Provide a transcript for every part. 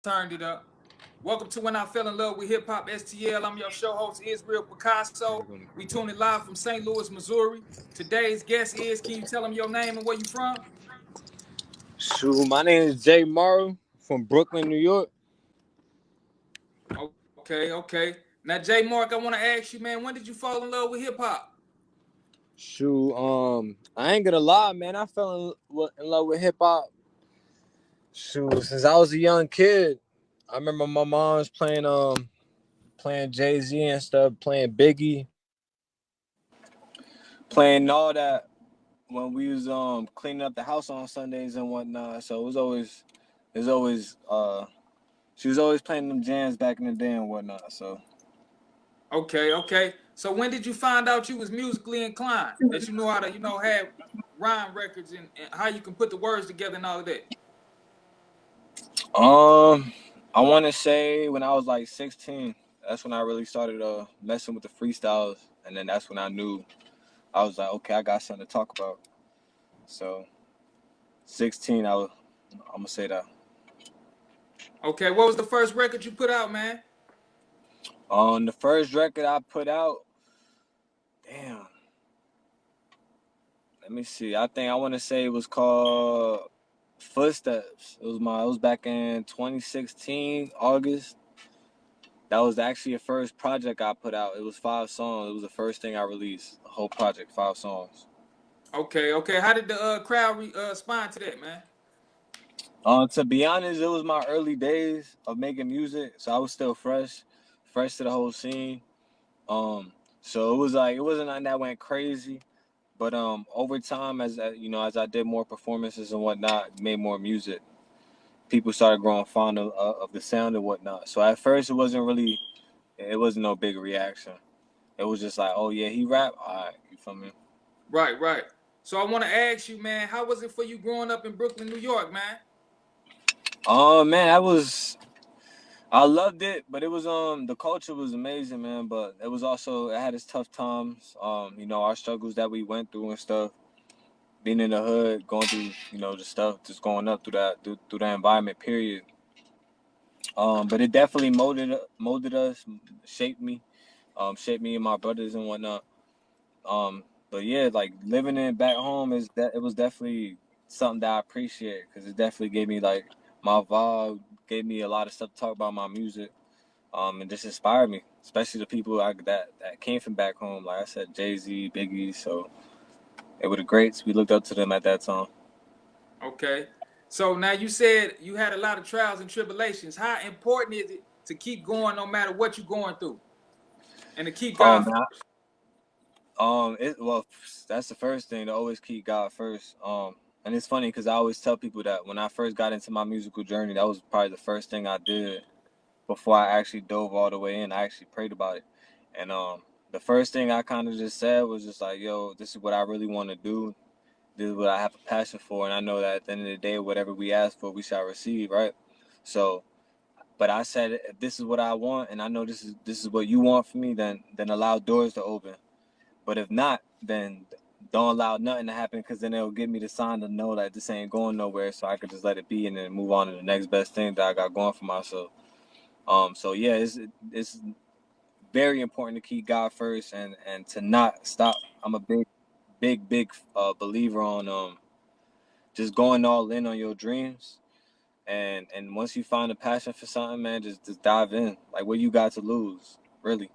Turned it up. Welcome to When I Fell in Love with Hip Hop STL. I'm your show host, Israel Picasso. We tuning live from St. Louis, Missouri. Today's guest is, can you tell them your name and where you from? Shoot, my name is Maro from Brooklyn, New York. Okay. Now, J Mark, I want to ask you, man, when did you fall in love with hip hop? Shoot, I ain't gonna lie, man. I fell in love with hip hop. Shoot, since I was a young kid, I remember my mom's playing Jay-Z and stuff, playing Biggie, playing all that when we was cleaning up the house on Sundays and whatnot. So it was always she was always playing them jams back in the day and whatnot. So Okay. So when did you find out you was musically inclined? That you know how to, have rhyme records and how you can put the words together and all of that? um, I want to say when I was like 16, that's when I really started messing with the freestyles, and then that's when I knew I was like, okay, I got something to talk about. So 16, I'm gonna say that. Okay, what was the first record you put out, man? On the first record I put out, damn, let me see. I think I want to say it was called Footsteps. It was back in 2016 August. That was actually the first project I put out. It was 5 songs. It was the first thing I released. The whole project, 5 songs. Okay. How did the crowd respond to that, man? To be honest, it was my early days of making music, so I was still fresh to the whole scene. So it wasn't like that went crazy, but over time, as I did more performances and whatnot, made more music, people started growing fond of the sound and whatnot. So at first, it wasn't no big reaction. It was just like, oh yeah, he rap, all right, you feel me? Right. So I want to ask you, man, how was it for you growing up in Brooklyn, New York, man? Oh man, I loved it, but it was the culture was amazing, man. But it had its tough times. Our struggles that we went through and stuff. Being in the hood, going through the stuff just going up through that environment. Period. But it definitely molded us, shaped me, shaped me and my brothers and whatnot. But yeah, like living in back home it was definitely something that I appreciate because it definitely gave me like my vibe, gave me a lot of stuff to talk about my music. And just inspired me, especially the people that came from back home. Like I said, Jay-Z, Biggie. So they were the greats. We looked up to them at that time. Okay. So now you said you had a lot of trials and tribulations. How important is it to keep going no matter what you're going through and to keep Oh God man, first? well, that's the first thing to always keep God first. And it's funny because I always tell people that when I first got into my musical journey, that was probably the first thing I did before I actually dove all the way in. I actually prayed about it, and the first thing I kind of just said was just like, "Yo, this is what I really want to do. This is what I have a passion for, and I know that at the end of the day, whatever we ask for, we shall receive, right?" So, but I said, if this is what I want, and I know this is what you want for me, then allow doors to open. But if not, then don't allow nothing to happen, because then it'll give me the sign to know that this ain't going nowhere, so I could just let it be and then move on to the next best thing that I got going for myself. So yeah, it's very important to keep God first and to not stop. I'm a big believer on just going all in on your dreams. And once you find a passion for something, man, just dive in. Like, what you got to lose, really?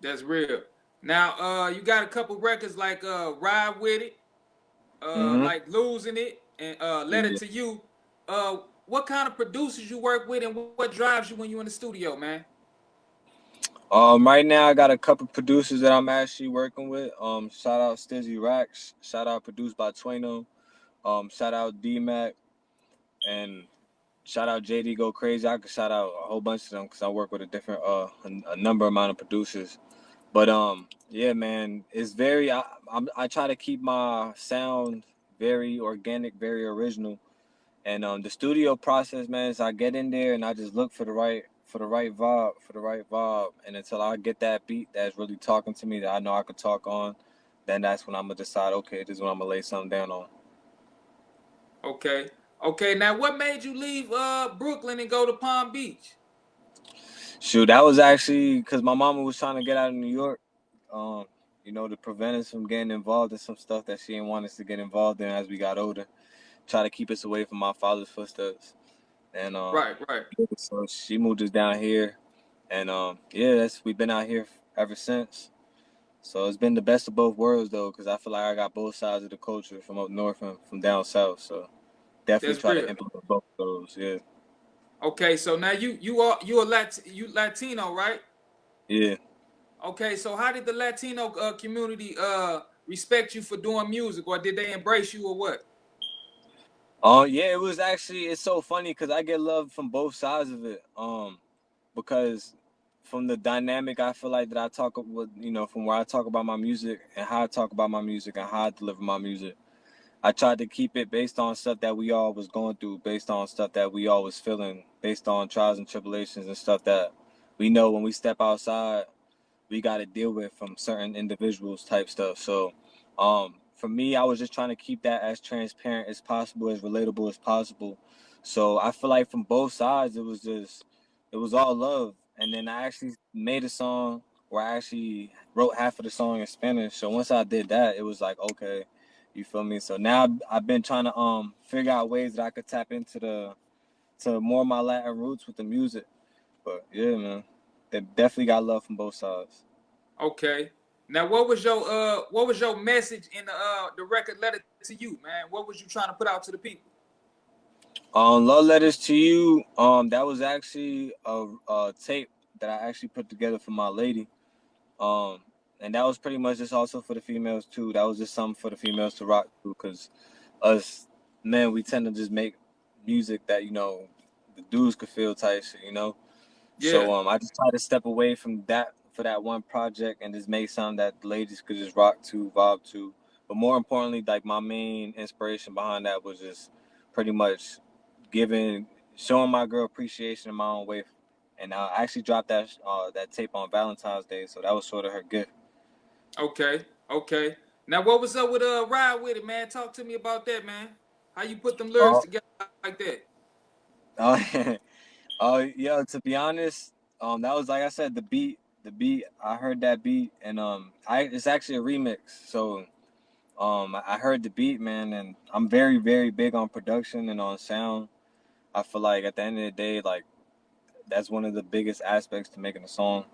That's real. Now, you got a couple records like Ride With It, Mm-hmm. like Losing It, and Let It Yeah. To You. What kind of producers you work with and what drives you when you're in the studio, man? Right now I got a couple producers that I'm actually working with. Shout out Stizzy Rax. Shout out produced by Twano. Shout out D Mac and shout out JD Go Crazy. I could shout out a whole bunch of them because I work with a number amount of producers. But yeah, man, it's very. I try to keep my sound very organic, very original. And the studio process, man, is I get in there and I just look for the right vibe, and until I get that beat that's really talking to me that I know I could talk on, then that's when I'm gonna decide, okay, this is when I'm gonna lay something down on. Okay. Okay, now what made you leave Brooklyn and go to Palm Beach? Shoot, that was actually because my mama was trying to get out of New York. Um, to prevent us from getting involved in some stuff that she didn't want us to get involved in as we got older. Try to keep us away from my father's footsteps. And Right, right. so she moved us down here, and yeah, we've been out here ever since. So it's been the best of both worlds though, because I feel like I got both sides of the culture from up north and from down south. So definitely That's try to real. implement both of those. Yeah. Okay, so now you Latino, right? Yeah. Okay, so how did the Latino community respect you for doing music, or did they embrace you, or what? Yeah, it's so funny because I get love from both sides of it. Because from the dynamic I feel like that I talk with, from where I talk about my music and how I talk about my music and how I deliver my music. I tried to keep it based on stuff that we all was going through, based on stuff that we all was feeling, based on trials and tribulations and stuff that we know when we step outside we got to deal with from certain individuals type stuff. So for me, I was just trying to keep that as transparent as possible, as relatable as possible. So I feel like from both sides it was all love. And then I actually made a song where I actually wrote half of the song in Spanish. So once I did that, it was like, okay, you feel me? So now I've been trying to figure out ways that I could tap into the to more of my Latin roots with the music. But yeah, man, they definitely got love from both sides. Okay. Now, what was your message in the record letter to you, man? What was you trying to put out to the people? Love letters to you. That was actually a tape that I actually put together for my lady. Um, and that was pretty much just also for the females too. That was just something for the females to rock to, because us men we tend to just make music that the dudes could feel type shit. Yeah. So I just try to step away from that for that one project and just make something that the ladies could just rock to, vibe to. But more importantly, like my main inspiration behind that was just pretty much giving, showing my girl appreciation in my own way. And I actually dropped that tape on Valentine's Day, so that was sort of her gift. Okay. Okay. Now, what was up with Ride With It, man? Talk to me about that, man. How you put them lyrics Oh, together like that? yeah. To be honest, that was like I said, the beat. I heard that beat, and it's actually a remix. So I heard the beat, man, and I'm very, very big on production and on sound. I feel like at the end of the day, like that's one of the biggest aspects to making a song,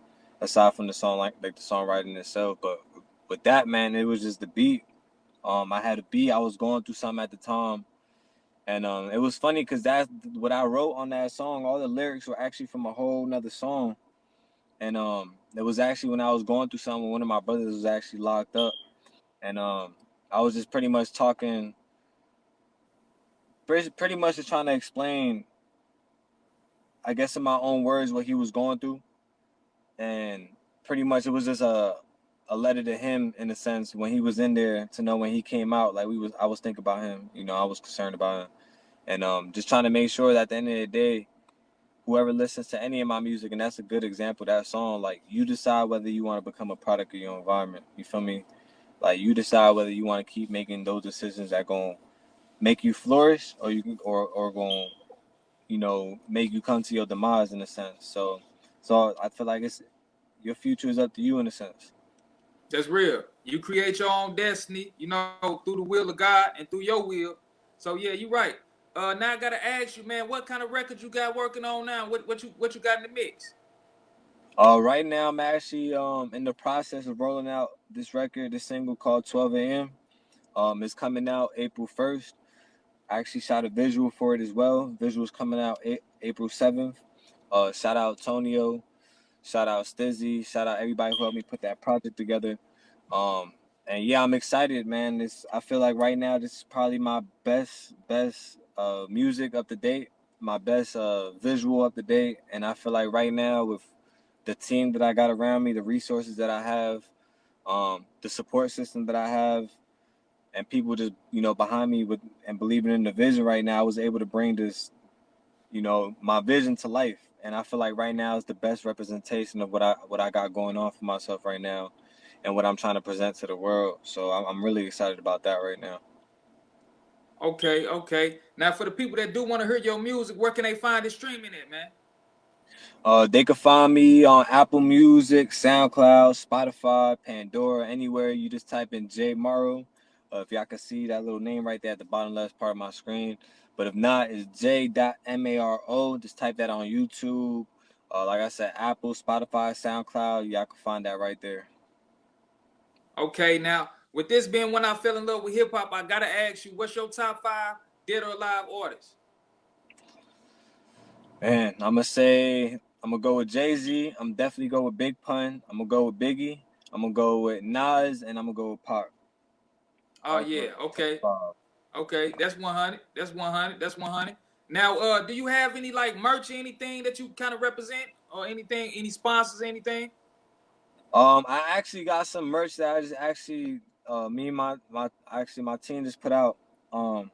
aside from the song, like the songwriting itself. But with that, man, it was just the beat. I had a beat. I was going through something at the time, and it was funny because that's what I wrote on that song. All the lyrics were actually from a whole nother song, and it was actually when I was going through something. One of my brothers was actually locked up, and I was just pretty much talking pretty much just trying to explain, I guess in my own words, what he was going through, and pretty much it was just a letter to him in a sense when he was in there to know when he came out, like I was thinking about him, I was concerned about him, and just trying to make sure that at the end of the day, whoever listens to any of my music, and that's a good example, that song, like you decide whether you want to become a product of your environment. You feel me? Like you decide whether you want to keep making those decisions that going to make you flourish, or or going make you come to your demise in a sense. So I feel like it's your future is up to you in a sense. That's real. You create your own destiny, through the will of God and through your will. So yeah, you're right. Now I gotta ask you, man, what kind of record you got working on now? What you got in the mix? Right now I'm actually in the process of rolling out this single called 12 a.m. It's coming out April 1st. I actually shot a visual for it as well. Visuals coming out April 7th. Shout out Tonio, shout out Stizzy, shout out everybody who helped me put that project together. Um, and yeah, I'm excited, man. I feel like right now this is probably my best music up to date, my best visual up to date, and I feel like right now with the team that I got around me, the resources that I have, the support system that I have, and people just behind me with and believing in the vision right now, I was able to bring this my vision to life. And I feel like right now is the best representation of what I got going on for myself right now, and what I'm trying to present to the world. So I'm really excited about that right now. Okay, okay. Now, for the people that do want to hear your music, where can they find it streaming it, man? They can find me on Apple Music, SoundCloud, Spotify, Pandora, anywhere. You just type in J Maro. If y'all can see that little name right there at the bottom left part of my screen. But if not, it's J.Maro. Just type that on YouTube. Like I said, Apple, Spotify, SoundCloud. Y'all can find that right there. Okay, now with this being when I fell in love with hip hop, I gotta ask you, what's your top 5 dead or alive artists? Man, I'm gonna go with Jay-Z. I'm definitely go with Big Pun. I'm gonna go with Biggie. I'm gonna go with Nas, and I'm gonna go with Pac. Oh That's yeah, my top okay, 5. okay, that's 100. That's 100. That's 100. Now, do you have any like merch or anything that you kind of represent, or anything, any sponsors, anything? I actually got some merch that I just actually me and my team just put out. Um,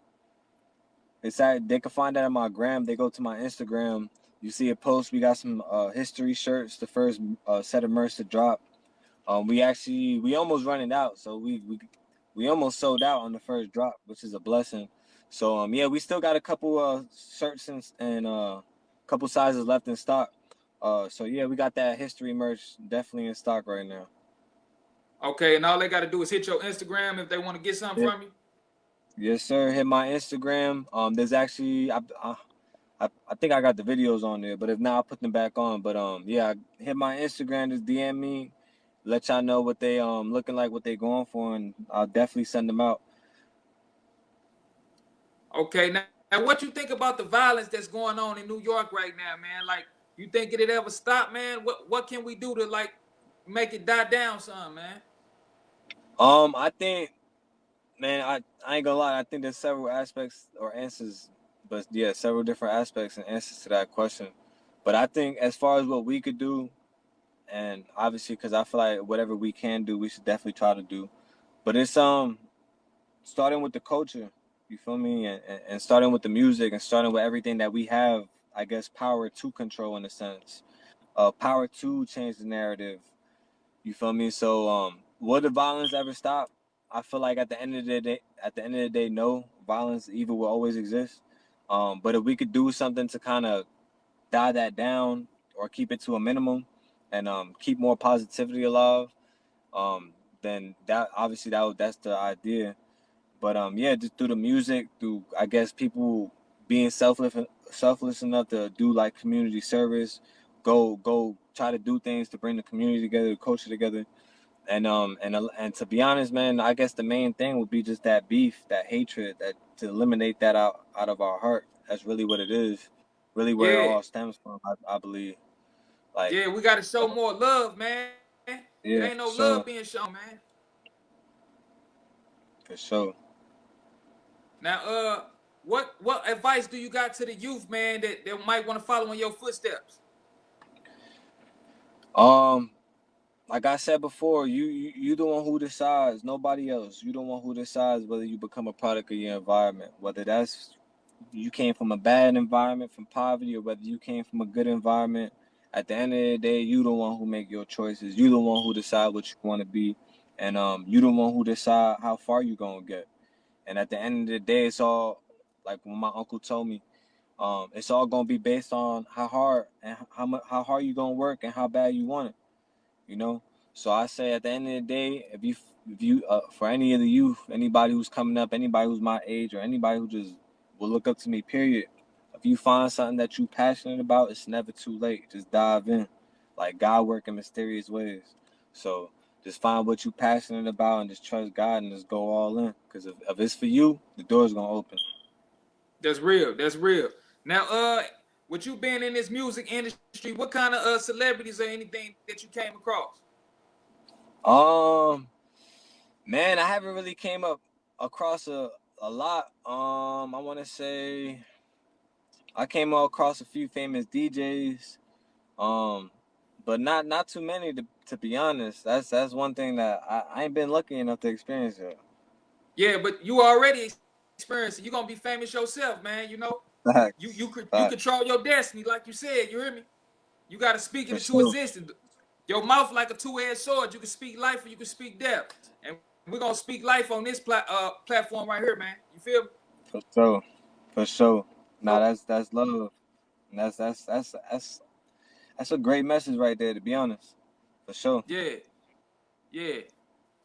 they can find that on my gram. They go to my Instagram. You see a post. We got some history shirts. The first set of merch to drop. We almost running out, so we almost sold out on the first drop, which is a blessing. So yeah, we still got a couple shirts and couple sizes left in stock. So yeah, we got that history merch definitely in stock right now. Okay, and all they got to do is hit your Instagram if they want to get something Yeah. from you. Yes, sir. Hit my Instagram. There's actually I think I got the videos on there, but if not, I'll put them back on. But yeah, hit my Instagram. Just DM me, let y'all know what they looking like, what they going for, and I'll definitely send them out. Okay, now what you think about the violence that's going on in New York right now, man? Like, you think it'd ever stop, man? What can we do to like make it die down some, man? I think, man, I ain't gonna lie. I think there's several aspects or answers, but yeah, several different aspects and answers to that question. But I think as far as what we could do, and obviously, because I feel like whatever we can do, we should definitely try to do. But it's starting with the culture, you feel me, and starting with the music and starting with everything that we have. I guess power to control in a sense, power to change the narrative. You feel me? So, will the violence ever stop? I feel like at the end of the day, no, violence, evil will always exist. But if we could do something to kind of die that down or keep it to a minimum, and keep more positivity alive, um, then that obviously that's the idea. But yeah, just through the music, through I guess people being selfless enough to do like community service, go try to do things to bring the community together, the culture together, and to be honest, man, I guess the main thing would be just that beef, that hatred, that to eliminate that out of our heart. That's really what it is, really where it Yeah, all stems from. I believe, like, yeah, we got to show more love, man. It ain't yeah, no for love sure, being shown, man. for sure. Now, what advice do you got to the youth, man, that might want to follow in your footsteps? Um, like I said before, you the one who decides, nobody else. You the one who decides whether you become a product of your environment, whether that's you came from a bad environment, from poverty, or whether you came from a good environment. At the end of the day, you the one who make your choices. You the one who decide what you want to be, and you the one who decide how far you gonna get. And at the end of the day, it's all like when my uncle told me, it's all gonna be based on how hard and how hard you gonna work and how bad you want it. You know. So I say at the end of the day, if you for any of the youth, anybody who's coming up, anybody who's my age, or anybody who just will look up to me, period. If you find something that you passionate about, it's never too late. Just dive in, like God work in mysterious ways. So just find what you passionate about and just trust God and just go all in. Because if it's for you, the door's gonna open. That's real. That's real. Now, with you being in this music industry, what kind of celebrities or anything that you came across? Um, Man, I haven't really came up across a lot. I want to say I came across a few famous DJs, um, but not too many to be honest. That's one thing that I ain't been lucky enough to experience yet. Yeah, but you already experienced it. You're gonna be famous yourself, man. You know, Facts, you facts, control your destiny, like you said. You hear me? You got to speak it for into sure, existence. Your mouth like a two-edged sword. You can speak life or you can speak death. And we're gonna speak life on this platform right here, man. You feel me? for sure. For sure. Nah, So that's love. And that's a great message right there, to be honest. For sure. yeah, yeah.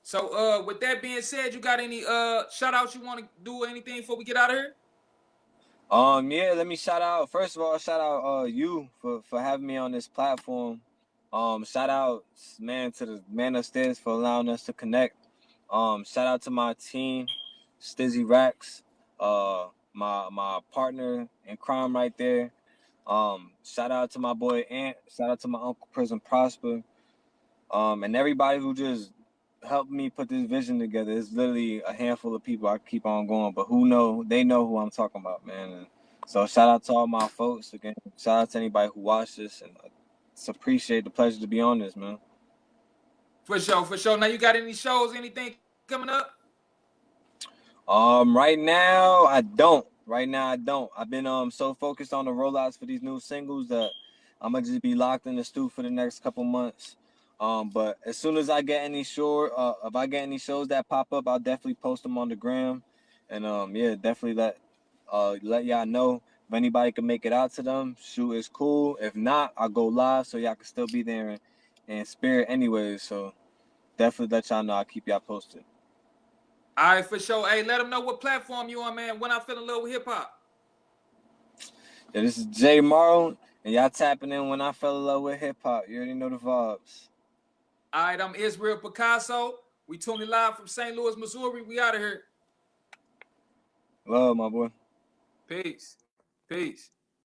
So with that being said, you got any shout outs you want to do or anything before we get out of here? Yeah, let me shout out. First of all, shout out you for having me on this platform. Shout out, man, to the man upstairs for allowing us to connect. Shout out to my team, Stizzy Rax, my partner in crime right there. Shout out to my boy Ant. Shout out to my uncle Prison Prosper. And everybody who just helped me put this vision together. It's literally a handful of people. I keep on going, but they know who I'm talking about, man. And so shout out to all my folks again. Shout out to anybody who watched this, and it's appreciate the pleasure to be on this, man. For sure, for sure. Now you got any shows, anything coming up? Right now I don't. Right now I don't. I've been so focused on the rollouts for these new singles that I'm gonna just be locked in the stew for the next couple months. But as soon as I get any if I get any shows that pop up, I'll definitely post them on the gram, and yeah, definitely let y'all know if anybody can make it out to them. Shoot, is cool. If not, I'll go live so y'all can still be there in spirit anyways. So definitely let y'all know. I'll keep y'all posted. All right, for sure. Hey, let them know what platform you on, man. When I feel in love with hip hop. Yeah, this is Jay Maro, and y'all tapping in when I fell in love with hip hop. You already know the vibes. All right, I'm Israel Picasso. We tuning live from St. Louis, Missouri. We out of here. Love, my boy. Peace. Peace.